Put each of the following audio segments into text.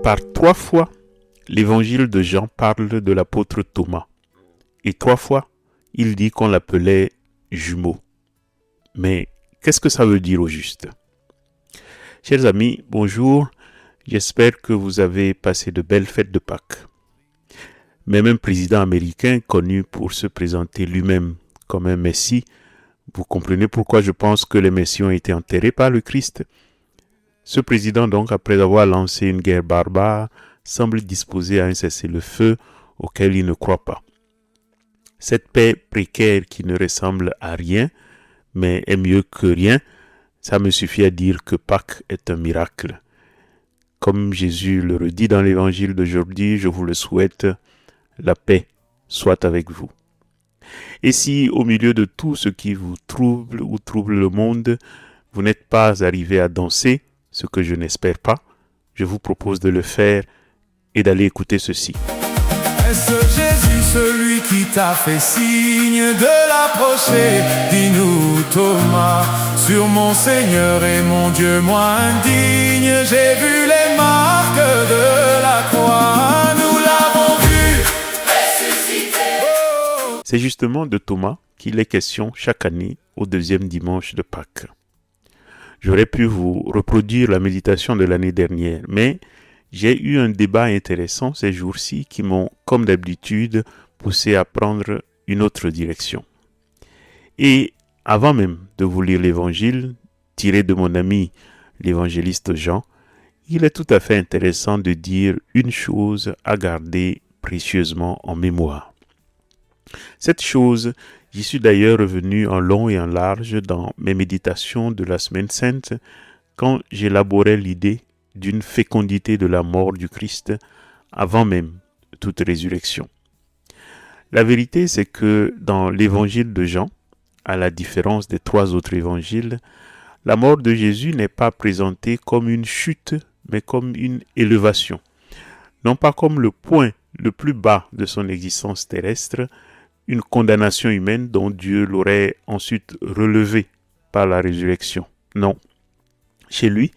Par 3 fois, l'évangile de Jean parle de l'apôtre Thomas. Et 3 fois, il dit qu'on l'appelait jumeau. Mais qu'est-ce que ça veut dire au juste? Chers amis, bonjour. J'espère que vous avez passé de belles fêtes de Pâques. Mais même président américain, connu pour se présenter lui-même comme un messie, vous comprenez pourquoi je pense que les messies ont été enterrés par le Christ. Ce président donc, après avoir lancé une guerre barbare, semble disposé à un cessez-le-feu auquel il ne croit pas. Cette paix précaire qui ne ressemble à rien, mais est mieux que rien, ça me suffit à dire que Pâques est un miracle. Comme Jésus le redit dans l'évangile d'aujourd'hui, je vous le souhaite, la paix soit avec vous. Et si au milieu de tout ce qui vous trouble ou trouble le monde, vous n'êtes pas arrivé à danser, ce que je n'espère pas, je vous propose de le faire et d'aller écouter ceci. Est-ce Jésus celui qui t'a fait signe de l'approcher? Dis-nous Thomas, sur mon Seigneur et mon Dieu moi indigne, j'ai vu les marques de la croix, nous l'avons vu ressusciter. Oh. C'est justement de Thomas qu'il est question chaque année au 2e dimanche de Pâques. J'aurais pu vous reproduire la méditation de l'année dernière, mais j'ai eu un débat intéressant ces jours-ci qui m'ont, comme d'habitude, poussé à prendre une autre direction. Et avant même de vous lire l'évangile, tiré de mon ami l'évangéliste Jean, il est tout à fait intéressant de dire une chose à garder précieusement en mémoire. Cette chose, j'y suis d'ailleurs revenu en long et en large dans mes méditations de la Semaine Sainte quand j'élaborais l'idée d'une fécondité de la mort du Christ avant même toute résurrection. La vérité, c'est que dans l'évangile de Jean, à la différence des 3 autres évangiles, la mort de Jésus n'est pas présentée comme une chute, mais comme une élévation. Non pas comme le point le plus bas de son existence terrestre, une condamnation humaine dont Dieu l'aurait ensuite relevé par la résurrection. Non. Chez lui,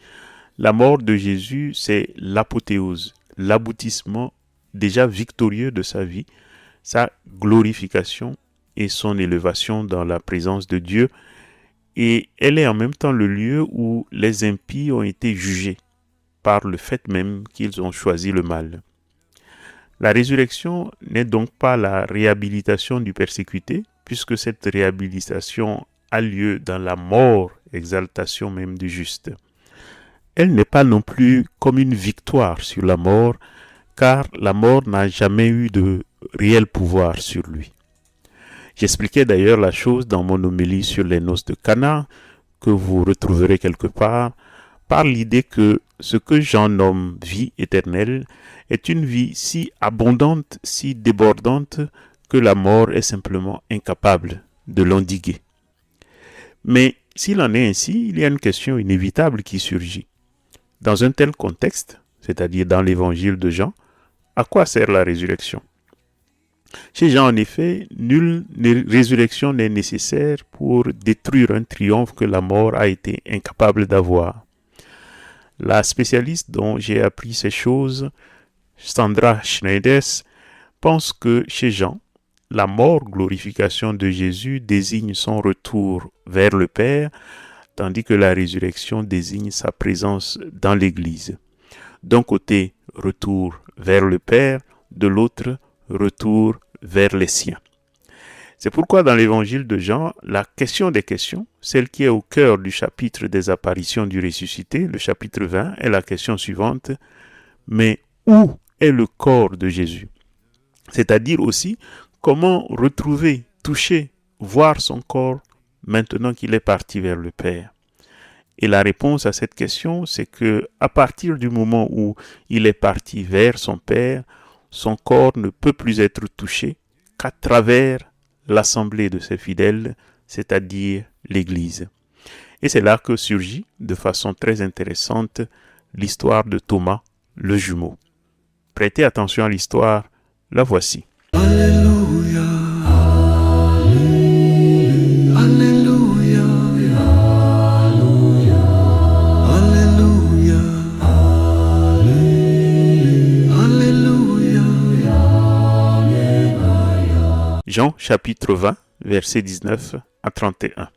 la mort de Jésus, c'est l'apothéose, l'aboutissement déjà victorieux de sa vie, sa glorification et son élévation dans la présence de Dieu. Et elle est en même temps le lieu où les impies ont été jugés par le fait même qu'ils ont choisi le mal. La résurrection n'est donc pas la réhabilitation du persécuté, puisque cette réhabilitation a lieu dans la mort, exaltation même du juste. Elle n'est pas non plus comme une victoire sur la mort, car la mort n'a jamais eu de réel pouvoir sur lui. J'expliquais d'ailleurs la chose dans mon homélie sur les noces de Cana, que vous retrouverez quelque part, par l'idée que ce que Jean nomme vie éternelle est une vie si abondante, si débordante, que la mort est simplement incapable de l'endiguer. Mais s'il en est ainsi, il y a une question inévitable qui surgit. Dans un tel contexte, c'est-à-dire dans l'évangile de Jean, à quoi sert la résurrection? Chez Jean, en effet, nulle résurrection n'est nécessaire pour détruire un triomphe que la mort a été incapable d'avoir. La spécialiste dont j'ai appris ces choses, Sandra Schneiders, pense que chez Jean, la mort-glorification de Jésus désigne son retour vers le Père, tandis que la résurrection désigne sa présence dans l'Église. D'un côté, retour vers le Père, de l'autre, retour vers les siens. C'est pourquoi dans l'évangile de Jean, la question des questions, celle qui est au cœur du chapitre des apparitions du ressuscité, le chapitre 20, est la question suivante. Mais où est le corps de Jésus? C'est-à-dire aussi, comment retrouver, toucher, voir son corps maintenant qu'il est parti vers le Père? Et la réponse à cette question, c'est que à partir du moment où il est parti vers son Père, son corps ne peut plus être touché qu'à travers l'assemblée de ses fidèles, c'est-à-dire l'Église. Et c'est là que surgit, de façon très intéressante, l'histoire de Thomas, le jumeau. Prêtez attention à l'histoire, la voici. Alléluia, Alléluia, Alléluia, Alléluia. Jean chapitre 20, versets 19 à 31.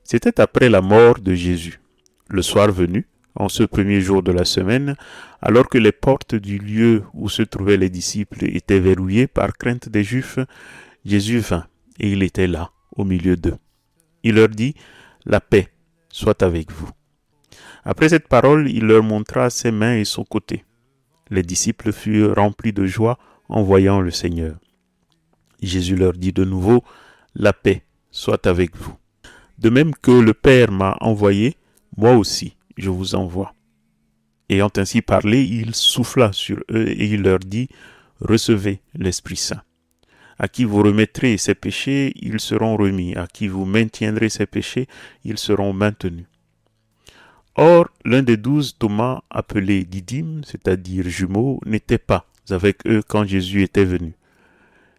C'était après la mort de Jésus. Le soir venu, en ce premier jour de la semaine, alors que les portes du lieu où se trouvaient les disciples étaient verrouillées par crainte des Juifs, Jésus vint et il était là, au milieu d'eux. Il leur dit, « La paix soit avec vous. » Après cette parole, il leur montra ses mains et son côté. Les disciples furent remplis de joie en voyant le Seigneur. Jésus leur dit de nouveau, « La paix soit avec vous. De même que le Père m'a envoyé, moi aussi je vous envoie. » Ayant ainsi parlé, il souffla sur eux et il leur dit, « Recevez l'Esprit Saint. À qui vous remettrez ses péchés, ils seront remis. À qui vous maintiendrez ses péchés, ils seront maintenus. » Or, l'un des 12, Thomas, appelé Didyme, c'est-à-dire jumeau, n'était pas avec eux quand Jésus était venu.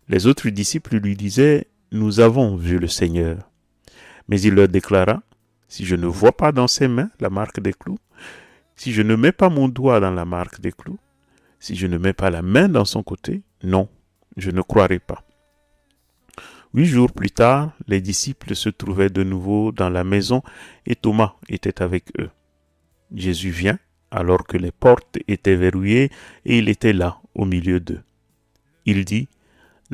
Les autres disciples lui disaient, « Nous avons vu le Seigneur. » Mais il leur déclara, « Si je ne vois pas dans ses mains la marque des clous, si je ne mets pas mon doigt dans la marque des clous, si je ne mets pas la main dans son côté, non, je ne croirai pas. » 8 jours plus tard, les disciples se trouvaient de nouveau dans la maison et Thomas était avec eux. Jésus vient alors que les portes étaient verrouillées et il était là au milieu d'eux. Il dit,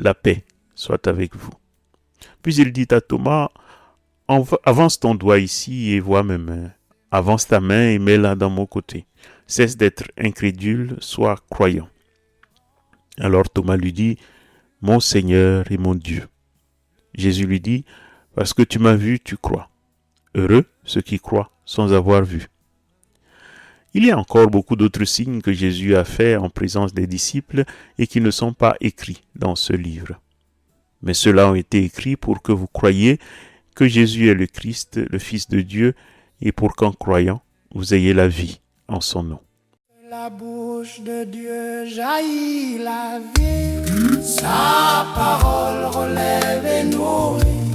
« La paix soit avec vous. » Puis il dit à Thomas, « Avance ton doigt ici et vois mes mains. Avance ta main et mets-la dans mon côté. Cesse d'être incrédule, sois croyant. » Alors Thomas lui dit, « Mon Seigneur et mon Dieu. » Jésus lui dit, « Parce que tu m'as vu, tu crois. Heureux ceux qui croient sans avoir vu. » Il y a encore beaucoup d'autres signes que Jésus a faits en présence des disciples et qui ne sont pas écrits dans ce livre. Mais ceux-là ont été écrits pour que vous croyiez que Jésus est le Christ, le Fils de Dieu, et pour qu'en croyant, vous ayez la vie en son nom. La bouche de Dieu jaillit la vie, sa parole relève et nourrit.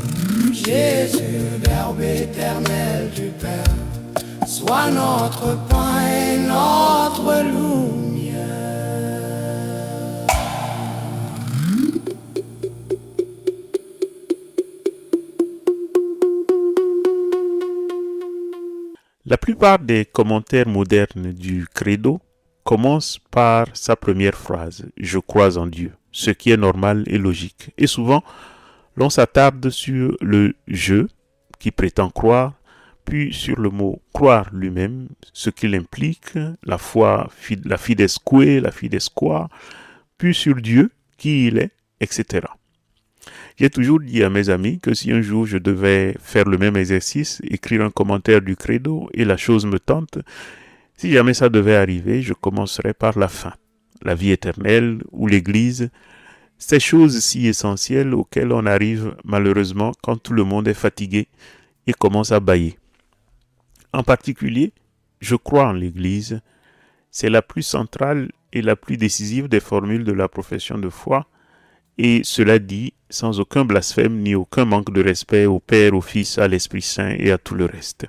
Jésus, Verbe éternel du Père, sois notre pain et notre lumière. La plupart des commentaires modernes du Credo commencent par sa première phrase « Je crois en Dieu », ce qui est normal et logique. Et souvent, l'on s'attarde sur le « je » qui prétend croire, puis sur le mot « croire » lui-même, ce qu'il implique, la foi, la fidesque, la fidesquoire, puis sur Dieu, qui il est, etc. J'ai toujours dit à mes amis que si un jour je devais faire le même exercice, écrire un commentaire du Credo et la chose me tente, si jamais ça devait arriver, je commencerais par la fin, la vie éternelle ou l'Église, ces choses si essentielles auxquelles on arrive malheureusement quand tout le monde est fatigué et commence à bâiller. En particulier, je crois en l'Église, c'est la plus centrale et la plus décisive des formules de la profession de foi, et cela dit sans aucun blasphème ni aucun manque de respect au Père, au Fils, à l'Esprit Saint et à tout le reste.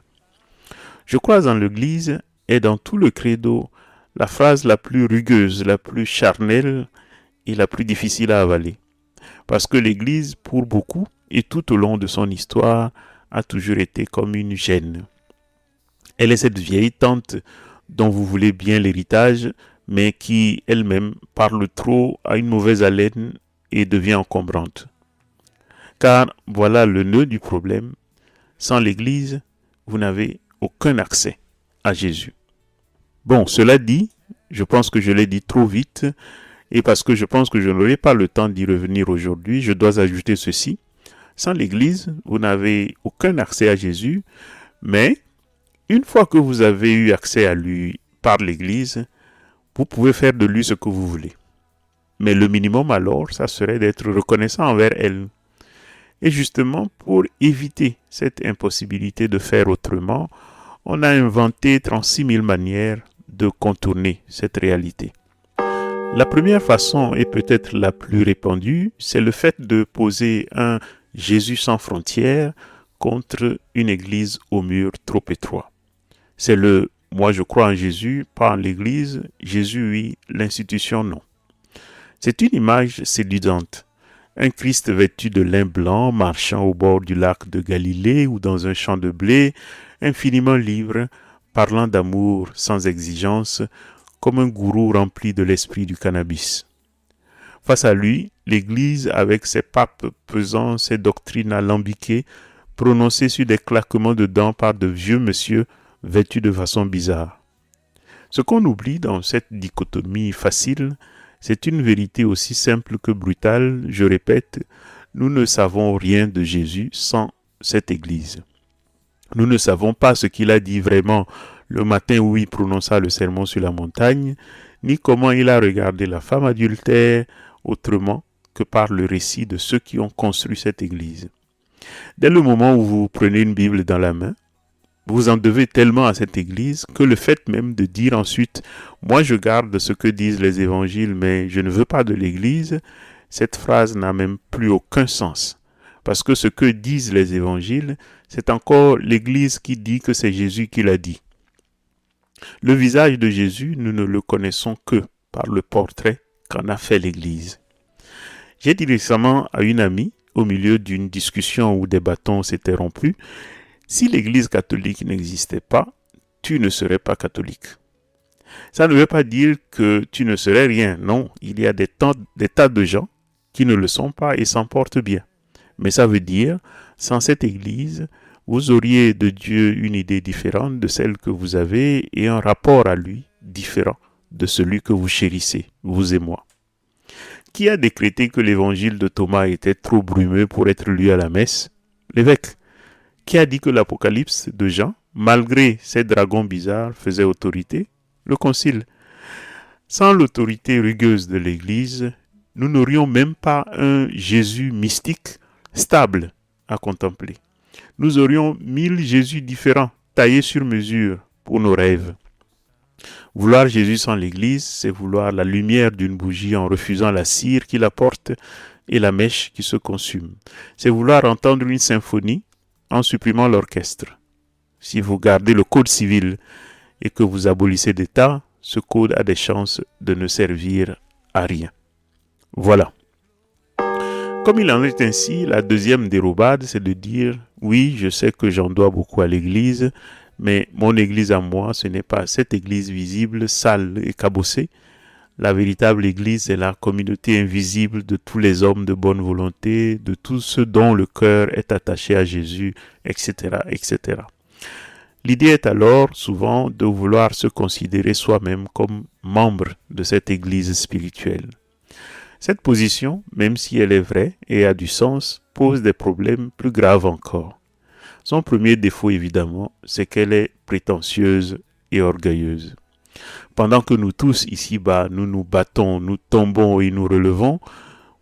Je crois en l'Église est dans tout le credo la phrase la plus rugueuse, la plus charnelle et la plus difficile à avaler. Parce que l'Église, pour beaucoup, et tout au long de son histoire, a toujours été comme une gêne. Elle est cette vieille tante dont vous voulez bien l'héritage, mais qui elle-même parle trop, a une mauvaise haleine et devient encombrante. Car voilà le nœud du problème. Sans l'Église, vous n'avez aucun accès à Jésus. Bon, cela dit, je pense que je l'ai dit trop vite, et parce que je pense que je n'aurai pas le temps d'y revenir aujourd'hui, je dois ajouter ceci. Sans l'Église, vous n'avez aucun accès à Jésus, mais une fois que vous avez eu accès à lui par l'Église, vous pouvez faire de lui ce que vous voulez. Mais le minimum alors, ça serait d'être reconnaissant envers elle. Et justement, pour éviter cette impossibilité de faire autrement, on a inventé 36 000 manières de contourner cette réalité. La première façon, et peut-être la plus répandue, c'est le fait de poser un Jésus sans frontières contre une église au mur trop étroit. C'est le « moi je crois en Jésus, pas en l'église, Jésus oui, l'institution non ». C'est une image séduisante, Un Christ vêtu de lin blanc, marchant au bord du lac de Galilée ou dans un champ de blé, infiniment libre, parlant d'amour sans exigence, comme un gourou rempli de l'esprit du cannabis. Face à lui, l'Église, avec ses papes pesants, ses doctrines alambiquées, prononcées sur des claquements de dents par de vieux messieurs vêtus de façon bizarre. Ce qu'on oublie dans cette dichotomie facile, c'est une vérité aussi simple que brutale. Je répète, nous ne savons rien de Jésus sans cette Église. Nous ne savons pas ce qu'il a dit vraiment le matin où il prononça le sermon sur la montagne, ni comment il a regardé la femme adultère autrement que par le récit de ceux qui ont construit cette Église. Dès le moment où vous prenez une Bible dans la main, vous en devez tellement à cette Église que le fait même de dire ensuite « Moi je garde ce que disent les évangiles, mais je ne veux pas de l'Église », cette phrase n'a même plus aucun sens. Parce que ce que disent les évangiles, c'est encore l'Église qui dit que c'est Jésus qui l'a dit. Le visage de Jésus, nous ne le connaissons que par le portrait qu'en a fait l'Église. J'ai dit récemment à une amie, au milieu d'une discussion où des bâtons s'étaient rompus, si l'Église catholique n'existait pas, tu ne serais pas catholique. Ça ne veut pas dire que tu ne serais rien. Non, il y a des tas de gens qui ne le sont pas et s'en portent bien. Mais ça veut dire, sans cette Église, vous auriez de Dieu une idée différente de celle que vous avez et un rapport à lui différent de celui que vous chérissez, vous et moi. Qui a décrété que l'évangile de Thomas était trop brumeux pour être lu à la messe? L'évêque. Qui a dit que l'Apocalypse de Jean, malgré ses dragons bizarres, faisait autorité? Le Concile. Sans l'autorité rugueuse de l'Église, nous n'aurions même pas un Jésus mystique stable à contempler. Nous aurions 1000 Jésus différents, taillés sur mesure pour nos rêves. Vouloir Jésus sans l'Église, c'est vouloir la lumière d'une bougie en refusant la cire qui la porte et la mèche qui se consume. C'est vouloir entendre une symphonie en supprimant l'orchestre. Si vous gardez le code civil et que vous abolissez d'État, ce code a des chances de ne servir à rien. Voilà. Comme il en est ainsi, la deuxième dérobade, c'est de dire « Oui, je sais que j'en dois beaucoup à l'Église, mais mon Église à moi, ce n'est pas cette Église visible, sale et cabossée. La véritable Église est la communauté invisible de tous les hommes de bonne volonté, de tous ceux dont le cœur est attaché à Jésus, etc., etc. » L'idée est alors souvent de vouloir se considérer soi-même comme membre de cette Église spirituelle. Cette position, même si elle est vraie et a du sens, pose des problèmes plus graves encore. Son premier défaut, évidemment, c'est qu'elle est prétentieuse et orgueilleuse. Pendant que nous tous ici-bas, nous nous battons, nous tombons et nous relevons,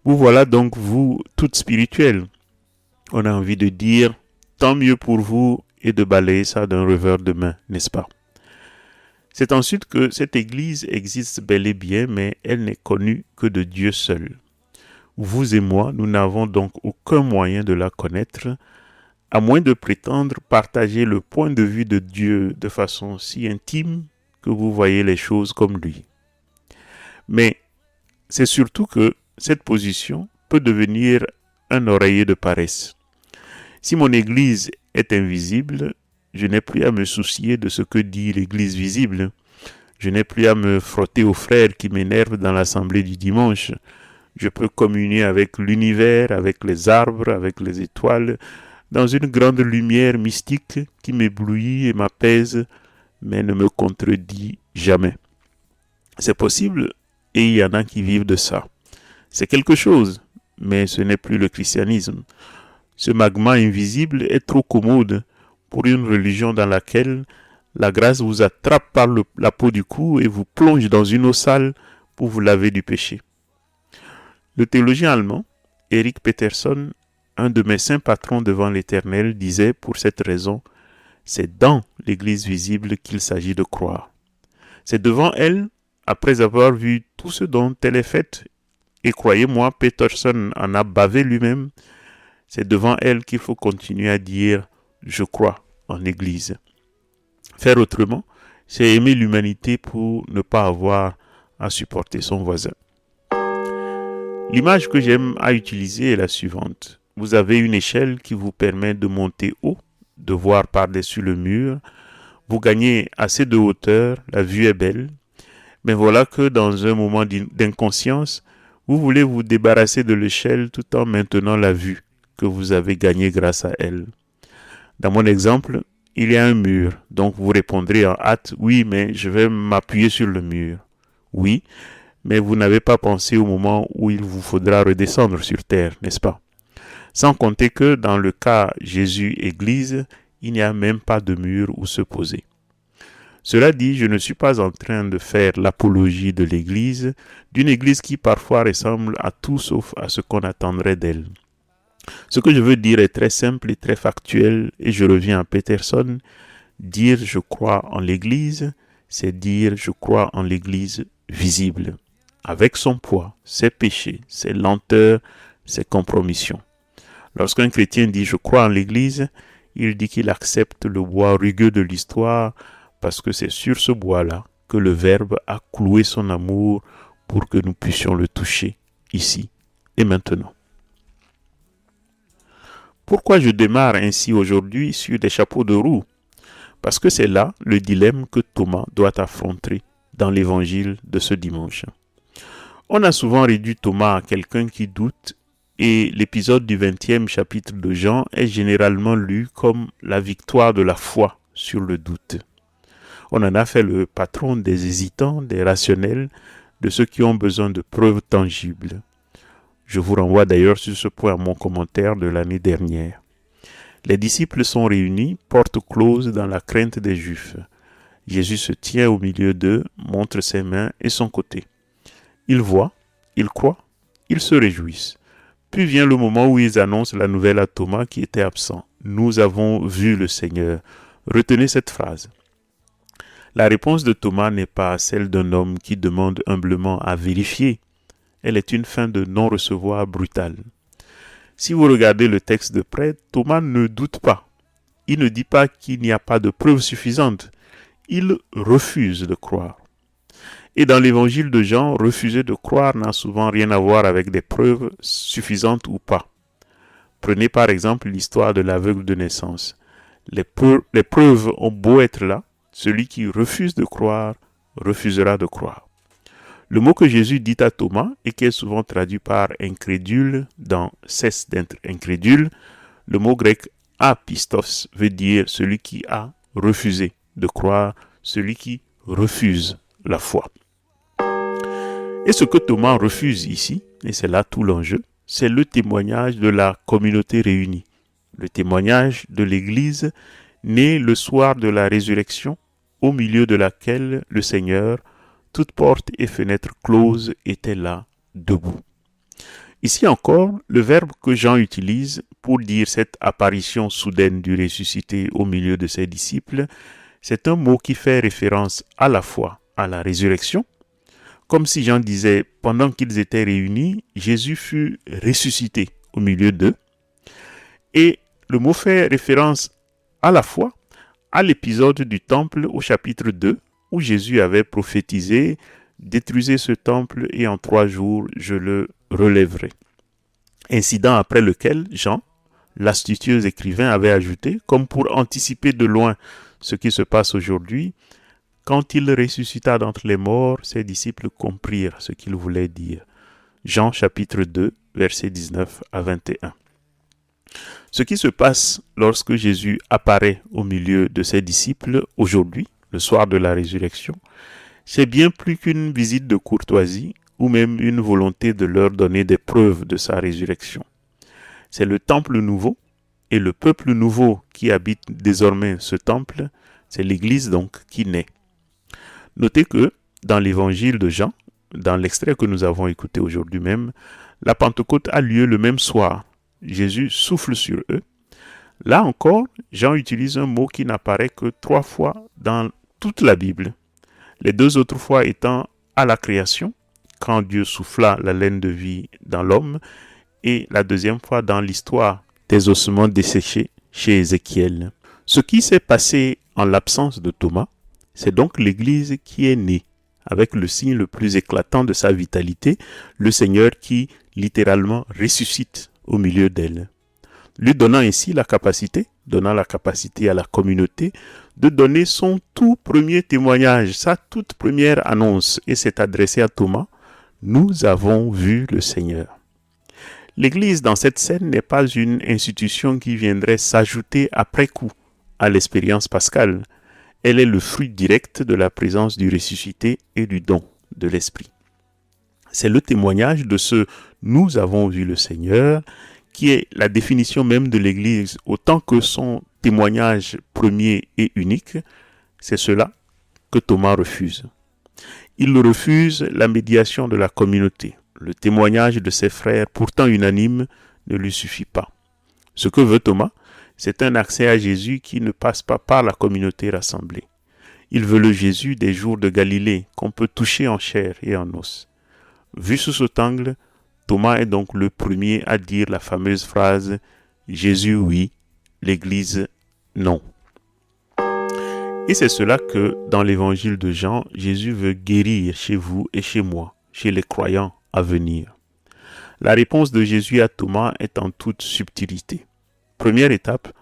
vous voilà donc vous, toutes spirituelles. On a envie de dire, tant mieux pour vous et de balayer ça d'un revers de main, n'est-ce pas? C'est ensuite que cette Église existe bel et bien, mais elle n'est connue que de Dieu seul. Vous et moi, nous n'avons donc aucun moyen de la connaître, à moins de prétendre partager le point de vue de Dieu de façon si intime que vous voyez les choses comme lui. Mais c'est surtout que cette position peut devenir un oreiller de paresse. Si mon Église est invisible, je n'ai plus à me soucier de ce que dit l'Église visible. Je n'ai plus à me frotter aux frères qui m'énervent dans l'assemblée du dimanche. Je peux communier avec l'univers, avec les arbres, avec les étoiles, dans une grande lumière mystique qui m'éblouit et m'apaise, mais ne me contredit jamais. C'est possible et il y en a qui vivent de ça. C'est quelque chose, mais ce n'est plus le christianisme. Ce magma invisible est trop commode pour une religion dans laquelle la grâce vous attrape par la peau du cou et vous plonge dans une eau sale pour vous laver du péché. Le théologien allemand, Erich Peterson, un de mes saints patrons devant l'Éternel, disait pour cette raison, c'est dans l'Église visible qu'il s'agit de croire. C'est devant elle, après avoir vu tout ce dont elle est faite, et croyez-moi, Peterson en a bavé lui-même, c'est devant elle qu'il faut continuer à dire « je crois en Église ». Faire autrement, c'est aimer l'humanité pour ne pas avoir à supporter son voisin. L'image que j'aime à utiliser est la suivante. Vous avez une échelle qui vous permet de monter haut, de voir par-dessus le mur. Vous gagnez assez de hauteur, la vue est belle. Mais voilà que dans un moment d'inconscience, vous voulez vous débarrasser de l'échelle tout en maintenant la vue que vous avez gagnée grâce à elle. Dans mon exemple, il y a un mur, donc vous répondrez en hâte, oui, mais je vais m'appuyer sur le mur. Oui, mais vous n'avez pas pensé au moment où il vous faudra redescendre sur terre, n'est-ce pas? Sans compter que dans le cas Jésus-Église, il n'y a même pas de mur où se poser. Cela dit, je ne suis pas en train de faire l'apologie de l'Église, d'une Église qui parfois ressemble à tout sauf à ce qu'on attendrait d'elle. Ce que je veux dire est très simple et très factuel, et je reviens à Peterson. Dire je crois en l'Église, c'est dire je crois en l'Église visible, avec son poids, ses péchés, ses lenteurs, ses compromissions. Lorsqu'un chrétien dit je crois en l'Église, il dit qu'il accepte le bois rugueux de l'histoire parce que c'est sur ce bois-là que le Verbe a cloué son amour pour que nous puissions le toucher ici et maintenant. Pourquoi je démarre ainsi aujourd'hui sur des chapeaux de roue? Parce que c'est là le dilemme que Thomas doit affronter dans l'évangile de ce dimanche. On a souvent réduit Thomas à quelqu'un qui doute et l'épisode du 20e chapitre de Jean est généralement lu comme la victoire de la foi sur le doute. On en a fait le patron des hésitants, des rationnels, de ceux qui ont besoin de preuves tangibles. Je vous renvoie d'ailleurs sur ce point à mon commentaire de l'année dernière. Les disciples sont réunis, porte close dans la crainte des Juifs. Jésus se tient au milieu d'eux, montre ses mains et son côté. Ils voient, ils croient, ils se réjouissent. Puis vient le moment où ils annoncent la nouvelle à Thomas qui était absent. Nous avons vu le Seigneur. Retenez cette phrase. La réponse de Thomas n'est pas celle d'un homme qui demande humblement à vérifier. Elle est une fin de non-recevoir brutale. Si vous regardez le texte de près, Thomas ne doute pas. Il ne dit pas qu'il n'y a pas de preuves suffisantes. Il refuse de croire. Et dans l'évangile de Jean, refuser de croire n'a souvent rien à voir avec des preuves suffisantes ou pas. Prenez par exemple l'histoire de l'aveugle de naissance. Les preuves ont beau être là, celui qui refuse de croire refusera de croire. Le mot que Jésus dit à Thomas et qui est souvent traduit par incrédule dans cesse d'être incrédule, le mot grec apistos veut dire celui qui a refusé de croire, celui qui refuse la foi. Et ce que Thomas refuse ici, et c'est là tout l'enjeu, c'est le témoignage de la communauté réunie, le témoignage de l'Église née le soir de la résurrection, au milieu de laquelle le Seigneur, toutes portes et fenêtres closes, était là, debout. Ici encore, le verbe que Jean utilise pour dire cette apparition soudaine du ressuscité au milieu de ses disciples, c'est un mot qui fait référence à la fois à la résurrection, comme si Jean disait, pendant qu'ils étaient réunis, Jésus fut ressuscité au milieu d'eux, et le mot fait référence à la fois à l'épisode du temple au chapitre 2, où Jésus avait prophétisé « Détruisez ce temple et en 3 jours je le relèverai ». Incident après lequel Jean, l'astucieux écrivain, avait ajouté, comme pour anticiper de loin ce qui se passe aujourd'hui, quand il ressuscita d'entre les morts, ses disciples comprirent ce qu'il voulait dire. Jean chapitre 2, versets 19 à 21. Ce qui se passe lorsque Jésus apparaît au milieu de ses disciples aujourd'hui, le soir de la résurrection, c'est bien plus qu'une visite de courtoisie ou même une volonté de leur donner des preuves de sa résurrection. C'est le temple nouveau et le peuple nouveau qui habite désormais ce temple, c'est l'Église donc qui naît. Notez que dans l'évangile de Jean, dans l'extrait que nous avons écouté aujourd'hui même, la Pentecôte a lieu le même soir. Jésus souffle sur eux. Là encore, Jean utilise un mot qui n'apparaît que 3 fois dans toute la Bible. Les 2 autres fois étant à la création, quand Dieu souffla la laine de vie dans l'homme, et la 2e fois dans l'histoire des ossements desséchés chez Ézéchiel. Ce qui s'est passé en l'absence de Thomas, c'est donc l'Église qui est née, avec le signe le plus éclatant de sa vitalité, le Seigneur qui littéralement ressuscite au milieu d'elle, lui donnant ainsi donnant la capacité à la communauté de donner son tout premier témoignage, sa toute première annonce, et s'est adressé à Thomas, « Nous avons vu le Seigneur ». L'Église dans cette scène n'est pas une institution qui viendrait s'ajouter après coup à l'expérience pascale. Elle est le fruit direct de la présence du ressuscité et du don de l'Esprit. C'est le témoignage de ce « Nous avons vu le Seigneur » qui est la définition même de l'Église, autant que son témoignage premier et unique. C'est cela que Thomas refuse. Il refuse la médiation de la communauté. Le témoignage de ses frères, pourtant unanime, ne lui suffit pas. Ce que veut Thomas, c'est un accès à Jésus qui ne passe pas par la communauté rassemblée. Il veut le Jésus des jours de Galilée, qu'on peut toucher en chair et en os. Vu sous cet angle, Thomas est donc le premier à dire la fameuse phrase « Jésus oui, l'Église non ». Et c'est cela que, dans l'évangile de Jean, Jésus veut guérir chez vous et chez moi, chez les croyants à venir. La réponse de Jésus à Thomas est en toute subtilité. Première étape,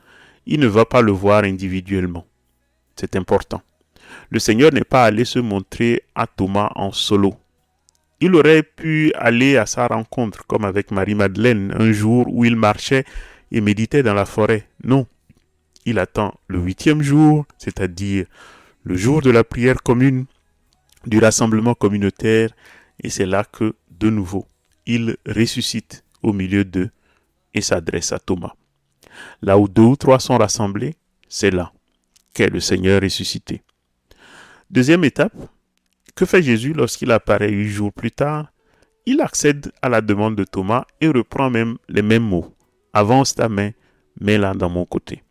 il ne va pas le voir individuellement. C'est important. Le Seigneur n'est pas allé se montrer à Thomas en solo. Il aurait pu aller à sa rencontre, comme avec Marie-Madeleine, un jour où il marchait et méditait dans la forêt. Non, il attend le 8e jour, c'est-à-dire le jour de la prière commune, du rassemblement communautaire, et c'est là que, de nouveau, il ressuscite au milieu d'eux et s'adresse à Thomas. Là où 2 ou 3 sont rassemblés, c'est là qu'est le Seigneur ressuscité. Deuxième étape, que fait Jésus lorsqu'il apparaît 8 jours plus tard? Il accède à la demande de Thomas et reprend même les mêmes mots. « Avance ta main, mets-la dans mon côté ».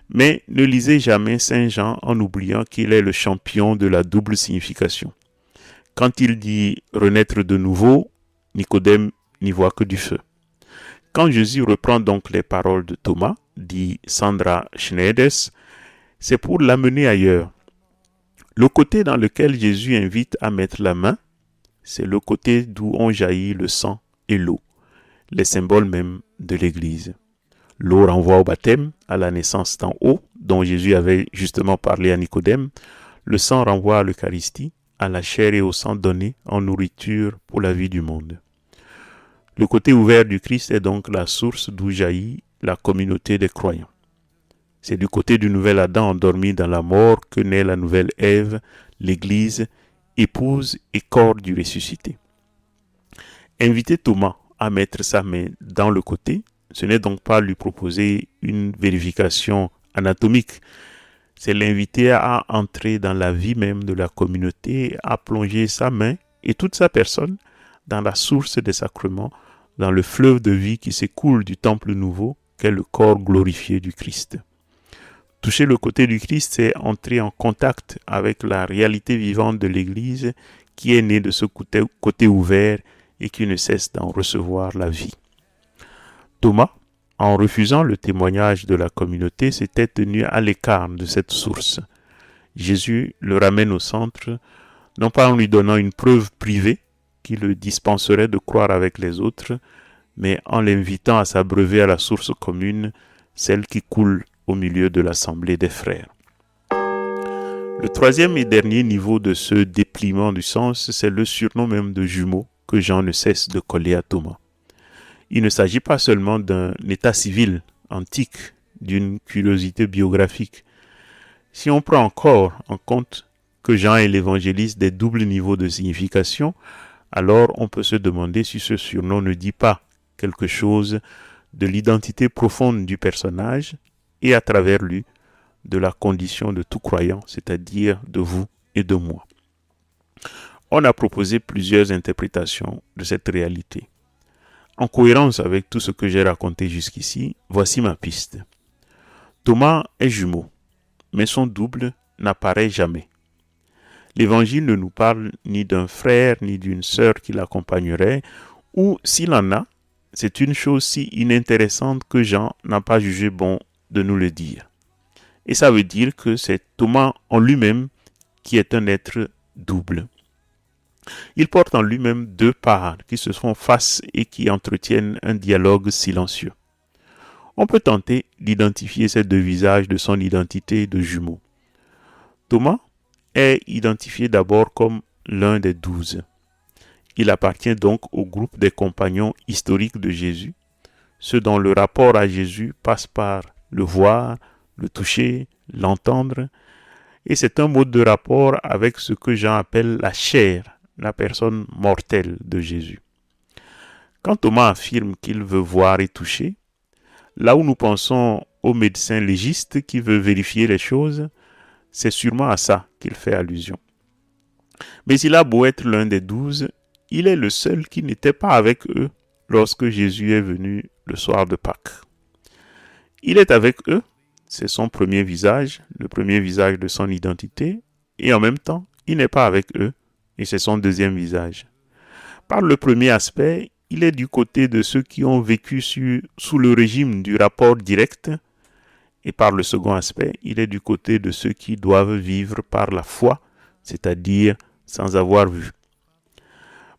Mais ne lisez jamais Saint Jean en oubliant qu'il est le champion de la double signification. Quand il dit « renaître de nouveau », Nicodème n'y voit que du feu. Quand Jésus reprend donc les paroles de Thomas, dit Sandra Schneides, c'est pour l'amener ailleurs. Le côté dans lequel Jésus invite à mettre la main, c'est le côté d'où ont jailli le sang et l'eau, les symboles même de l'Église. L'eau renvoie au baptême, à la naissance d'en haut, dont Jésus avait justement parlé à Nicodème. Le sang renvoie à l'Eucharistie, à la chair et au sang donnés en nourriture pour la vie du monde. Le côté ouvert du Christ est donc la source d'où jaillit la communauté des croyants. C'est du côté du nouvel Adam endormi dans la mort que naît la nouvelle Ève, l'Église, épouse et corps du ressuscité. Inviter Thomas à mettre sa main dans le côté, ce n'est donc pas lui proposer une vérification anatomique, c'est l'inviter à entrer dans la vie même de la communauté, à plonger sa main et toute sa personne dans la source des sacrements, dans le fleuve de vie qui s'écoule du temple nouveau, qu'est le corps glorifié du Christ. Toucher le côté du Christ, c'est entrer en contact avec la réalité vivante de l'Église qui est née de ce côté ouvert et qui ne cesse d'en recevoir la vie. Thomas, en refusant le témoignage de la communauté, s'était tenu à l'écart de cette source. Jésus le ramène au centre, non pas en lui donnant une preuve privée qui le dispenserait de croire avec les autres, mais en l'invitant à s'abreuver à la source commune, celle qui coule au milieu de l'assemblée des frères. Le troisième et dernier niveau de ce dépliement du sens, c'est le surnom même de jumeau que Jean ne cesse de coller à Thomas. Il ne s'agit pas seulement d'un état civil antique, d'une curiosité biographique. Si on prend encore en compte que Jean est l'évangéliste des doubles niveaux de signification, alors on peut se demander si ce surnom ne dit pas quelque chose de l'identité profonde du personnage et à travers lui, de la condition de tout croyant, c'est-à-dire de vous et de moi. On a proposé plusieurs interprétations de cette réalité. En cohérence avec tout ce que j'ai raconté jusqu'ici, voici ma piste. Thomas est jumeau, mais son double n'apparaît jamais. L'Évangile ne nous parle ni d'un frère ni d'une sœur qui l'accompagnerait, ou s'il en a, c'est une chose si inintéressante que Jean n'a pas jugé bon de nous le dire. Et ça veut dire que c'est Thomas en lui-même qui est un être double. Il porte en lui-même deux parts qui se font face et qui entretiennent un dialogue silencieux. On peut tenter d'identifier ces deux visages de son identité de jumeaux. Thomas est identifié d'abord comme l'un des 12. Il appartient donc au groupe des compagnons historiques de Jésus, ceux dont le rapport à Jésus passe par le voir, le toucher, l'entendre, et c'est un mode de rapport avec ce que Jean appelle la chair, la personne mortelle de Jésus. Quand Thomas affirme qu'il veut voir et toucher, là où nous pensons au médecin légiste qui veut vérifier les choses, c'est sûrement à ça qu'il fait allusion. Mais il a beau être l'un des 12, il est le seul qui n'était pas avec eux lorsque Jésus est venu le soir de Pâques. Il est avec eux, c'est son premier visage, le premier visage de son identité, et en même temps, il n'est pas avec eux, et c'est son deuxième visage. Par le premier aspect, il est du côté de ceux qui ont vécu sous le régime du rapport direct, et par le second aspect, il est du côté de ceux qui doivent vivre par la foi, c'est-à-dire sans avoir vu.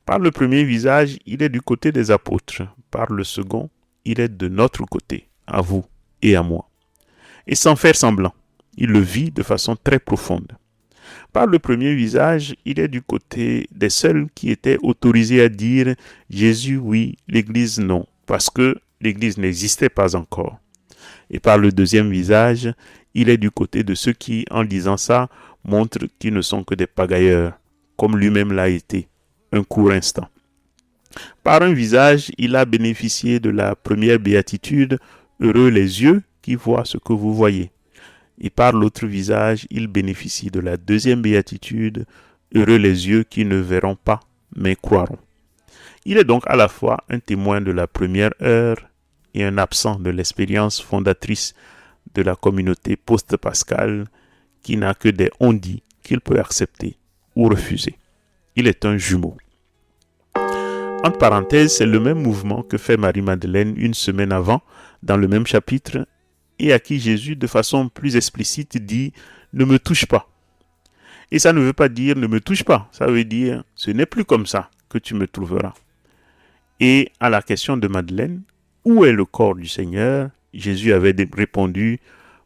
Par le premier visage, il est du côté des apôtres. Par le second, il est de notre côté, à vous et à moi. Et sans faire semblant, il le vit de façon très profonde. Par le premier visage, il est du côté des seuls qui étaient autorisés à dire « Jésus oui, l'Église non », parce que l'Église n'existait pas encore. Et par le deuxième visage, il est du côté de ceux qui, en disant ça, montrent qu'ils ne sont que des pagailleurs, comme lui-même l'a été, un court instant. Par un visage, il a bénéficié de la première béatitude, « Heureux les yeux qui voient ce que vous voyez ». Et par l'autre visage, il bénéficie de la deuxième béatitude, « Heureux les yeux qui ne verront pas, mais croiront ». Il est donc à la fois un témoin de la première heure et un absent de l'expérience fondatrice de la communauté post-pascale qui n'a que des on-dit qu'il peut accepter ou refuser. Il est un jumeau. Entre parenthèses, c'est le même mouvement que fait Marie-Madeleine une semaine avant, dans le même chapitre, et à qui Jésus, de façon plus explicite, dit « Ne me touche pas ». Et ça ne veut pas dire « Ne me touche pas », ça veut dire « Ce n'est plus comme ça que tu me trouveras ». Et à la question de Madeleine, où est le corps du Seigneur? Jésus avait répondu,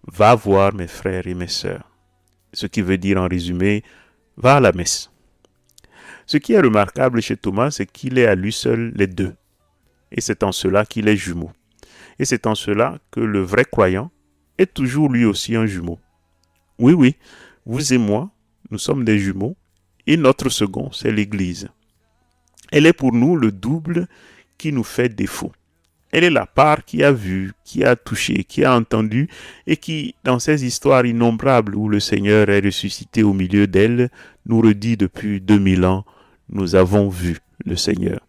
va voir mes frères et mes sœurs. Ce qui veut dire en résumé, va à la messe. Ce qui est remarquable chez Thomas, c'est qu'il est à lui seul les deux. Et c'est en cela qu'il est jumeau. Et c'est en cela que le vrai croyant est toujours lui aussi un jumeau. Oui, vous et moi, nous sommes des jumeaux, et notre second, c'est l'Église. Elle est pour nous le double qui nous fait défaut. Elle est la part qui a vu, qui a touché, qui a entendu et qui, dans ces histoires innombrables où le Seigneur est ressuscité au milieu d'elle, nous redit depuis 2000 ans, nous avons vu le Seigneur.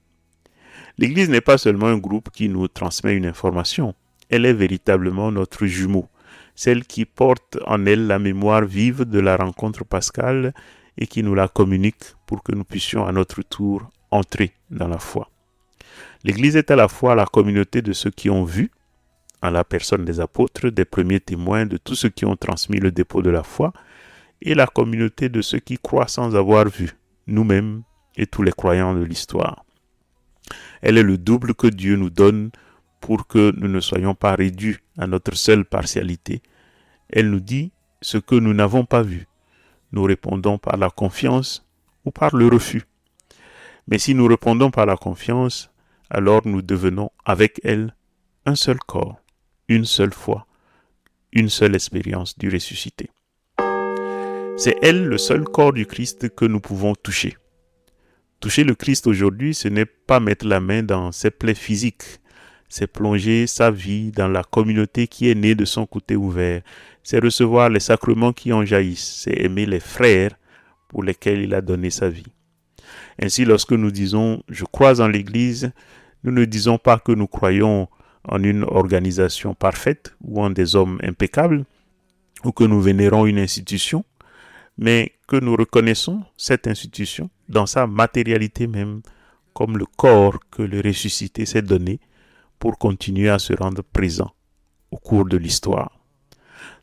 L'Église n'est pas seulement un groupe qui nous transmet une information, elle est véritablement notre jumeau, celle qui porte en elle la mémoire vive de la rencontre pascale et qui nous la communique pour que nous puissions à notre tour entrer dans la foi. L'Église est à la fois la communauté de ceux qui ont vu, en la personne des apôtres, des premiers témoins de tous ceux qui ont transmis le dépôt de la foi, et la communauté de ceux qui croient sans avoir vu, nous-mêmes et tous les croyants de l'histoire. Elle est le double que Dieu nous donne pour que nous ne soyons pas réduits à notre seule partialité. Elle nous dit ce que nous n'avons pas vu. Nous répondons par la confiance ou par le refus. Mais si nous répondons par la confiance, alors nous devenons avec elle un seul corps, une seule foi, une seule expérience du ressuscité. C'est elle le seul corps du Christ que nous pouvons toucher. Toucher le Christ aujourd'hui, ce n'est pas mettre la main dans ses plaies physiques, c'est plonger sa vie dans la communauté qui est née de son côté ouvert, c'est recevoir les sacrements qui en jaillissent, c'est aimer les frères pour lesquels il a donné sa vie. Ainsi, lorsque nous disons « je crois en l'Église », nous ne disons pas que nous croyons en une organisation parfaite ou en des hommes impeccables, ou que nous vénérons une institution, mais que nous reconnaissons cette institution dans sa matérialité même, comme le corps que le ressuscité s'est donné pour continuer à se rendre présent au cours de l'histoire.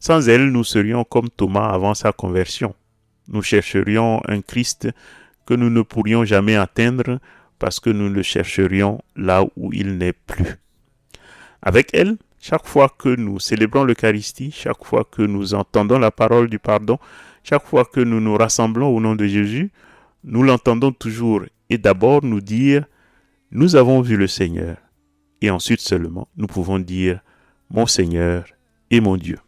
Sans elle, nous serions comme Thomas avant sa conversion. Nous chercherions un Christ que nous ne pourrions jamais atteindre parce que nous le chercherions là où il n'est plus. Avec elle, chaque fois que nous célébrons l'Eucharistie, chaque fois que nous entendons la parole du pardon, chaque fois que nous nous rassemblons au nom de Jésus, nous l'entendons toujours et d'abord nous dire « Nous avons vu le Seigneur » et ensuite seulement nous pouvons dire « Mon Seigneur et mon Dieu ».